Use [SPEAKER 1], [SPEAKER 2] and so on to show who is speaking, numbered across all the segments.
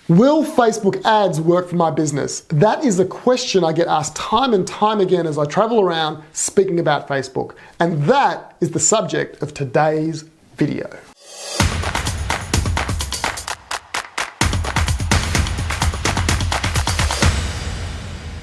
[SPEAKER 1] Will Facebook ads work for my business? That is a question I get asked time and time again as I travel around speaking about Facebook. And that is the subject of today's video.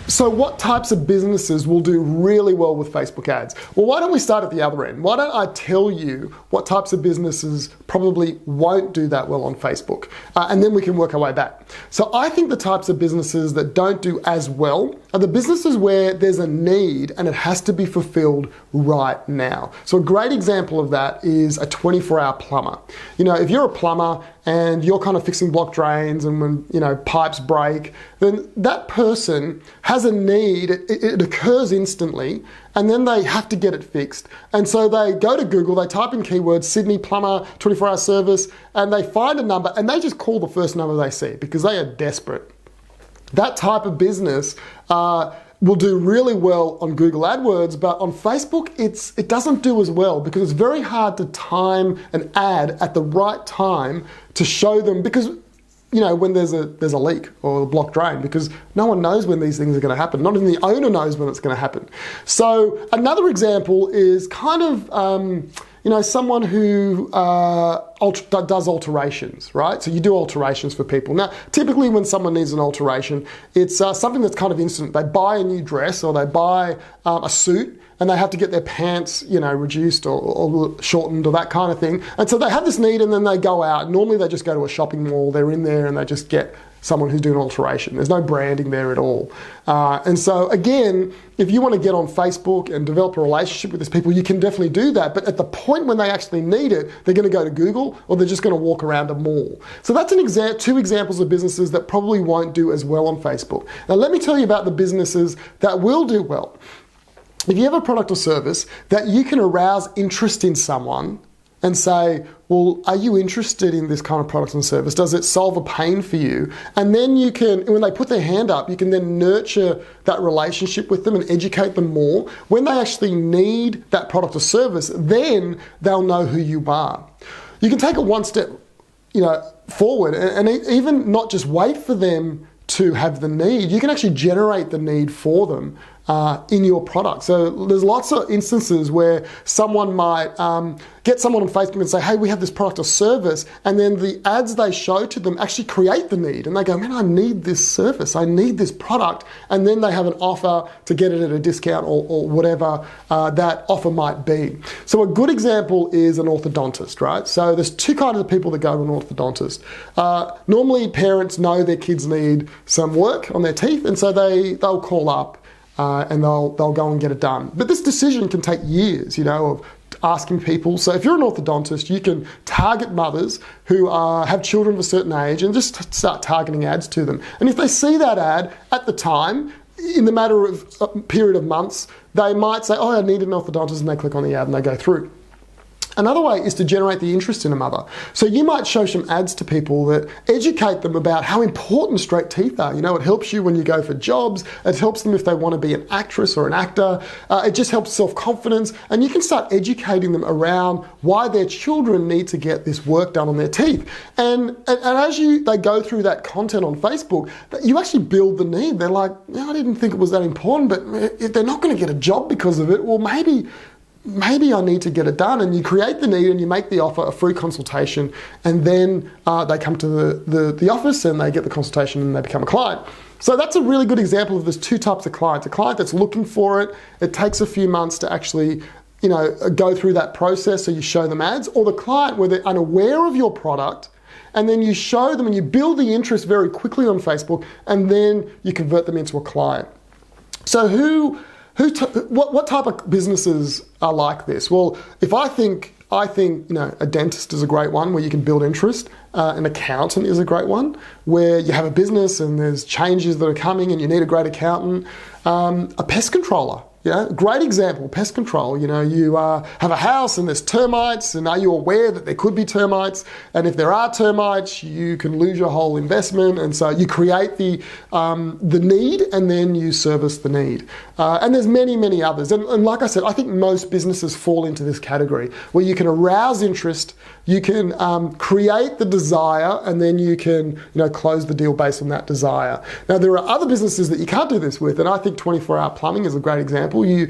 [SPEAKER 1] So what types of businesses will do really well with Facebook ads? Well, why don't we start at the other end? Why don't I tell you what types of businesses probably won't do that well on Facebook? And then we can work our way back. So I think the types of businesses that don't do as well are the businesses where there's a need and it has to be fulfilled right now. So a great example of that is a 24-hour plumber. You know, if you're a plumber and you're kind of fixing block drains and when, you know, pipes break, then that person has a need, it occurs instantly, and then they have to get it fixed. And so they go to Google, they type in keywords, Sydney plumber, 24-hour service, and they find a number and they just call the first number they see because they are desperate. That type of business will do really well on Google AdWords, but on Facebook, it doesn't do as well because it's very hard to time an ad at the right time to show them, because you know, when there's a leak or a blocked drain, because no one knows when these things are going to happen. Not even the owner knows when it's going to happen. So another example is kind of, you know, someone who does alterations, right? So you do alterations for people. Now, typically when someone needs an alteration, it's something that's kind of instant. They buy a new dress or they buy a suit, and they have to get their pants, you know, reduced or shortened or that kind of thing. And so they have this need and then they go out. Normally they just go to a shopping mall, they're in there and they just get someone who's doing an alteration. There's no branding there at all. And so again, if you want to get on Facebook and develop a relationship with these people, you can definitely do that. But at the point when they actually need it, they're going to go to Google or they're just going to walk around a mall. So that's two examples of businesses that probably won't do as well on Facebook. Now let me tell you about the businesses that will do well. If you have a product or service that you can arouse interest in someone and say, well, are you interested in this kind of product and service? Does it solve a pain for you? And then you can, when they put their hand up, you can then nurture that relationship with them and educate them more. When they actually need that product or service, then they'll know who you are. You can take it one step, you know, forward and even not just wait for them to have the need. You can actually generate the need for them in your product. So there's lots of instances where someone might get someone on Facebook and say, hey, we have this product or service, and then the ads they show to them actually create the need. And they go, man, I need this service, I need this product, and then they have an offer to get it at a discount or whatever that offer might be. So a good example is an orthodontist, right? So there's two kinds of people that go to an orthodontist. Normally parents know their kids need some work on their teeth, and so they'll call up and they'll go and get it done. But this decision can take years, you know, of asking people. So if you're an orthodontist, you can target mothers who have children of a certain age and just start targeting ads to them. And if they see that ad at the time, in the matter of a period of months, they might say, oh, I need an orthodontist, and they click on the ad and they go through. Another way is to generate the interest in a mother. So you might show some ads to people that educate them about how important straight teeth are. You know, it helps you when you go for jobs. It helps them if they want to be an actress or an actor. It just helps self-confidence. And you can start educating them around why their children need to get this work done on their teeth. And as they go through that content on Facebook, you actually build the need. They're like, yeah, I didn't think it was that important, but if they're not going to get a job because of it, well, maybe I need to get it done. And you create the need and you make the offer a free consultation, and then they come to the office and they get the consultation and they become a client. So that's a really good example of there's two types of clients. A client that's looking for it, it takes a few months to actually, you know, go through that process, so you show them ads, or the client where they're unaware of your product, and then you show them and you build the interest very quickly on Facebook, and then you convert them into a client. So what type of businesses are like this? Well, I think you know, a dentist is a great one where you can build interest. An accountant is a great one where you have a business and there's changes that are coming and you need a great accountant. A pest controller. Yeah, great example, pest control. You know, you have a house and there's termites, and are you aware that there could be termites? And if there are termites, you can lose your whole investment. And so you create the need, and then you service the need. And there's many, many others. And like I said, I think most businesses fall into this category where you can arouse interest You can create the desire, and then you can close the deal based on that desire. Now, there are other businesses that you can't do this with, and I think 24-hour plumbing is a great example. You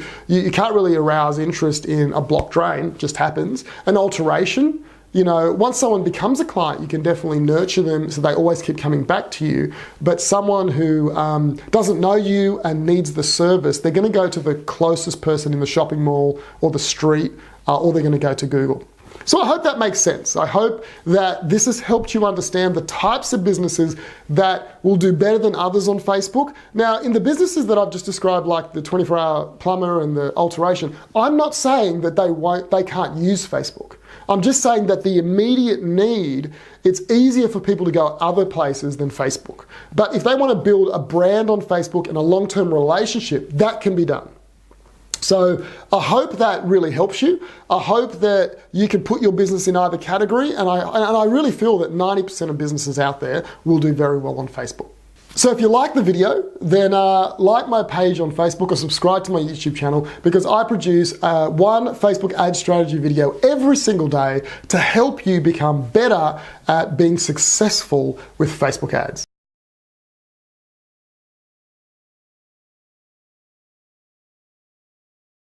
[SPEAKER 1] can't really arouse interest in a block drain, it just happens. An alteration, once someone becomes a client, you can definitely nurture them so they always keep coming back to you. But someone who doesn't know you and needs the service, they're going to go to the closest person in the shopping mall or the street, or they're going to go to Google. So I hope that makes sense. I hope that this has helped you understand the types of businesses that will do better than others on Facebook. Now, in the businesses that I've just described, like the 24-hour plumber and the alteration, I'm not saying that they can't use Facebook. I'm just saying that the immediate need, it's easier for people to go other places than Facebook. But if they want to build a brand on Facebook and a long-term relationship, that can be done. So I hope that really helps you. I hope that you can put your business in either category, and I really feel that 90% of businesses out there will do very well on Facebook. So if you like the video, then like my page on Facebook or subscribe to my YouTube channel, because I produce one Facebook ad strategy video every single day to help you become better at being successful with Facebook ads.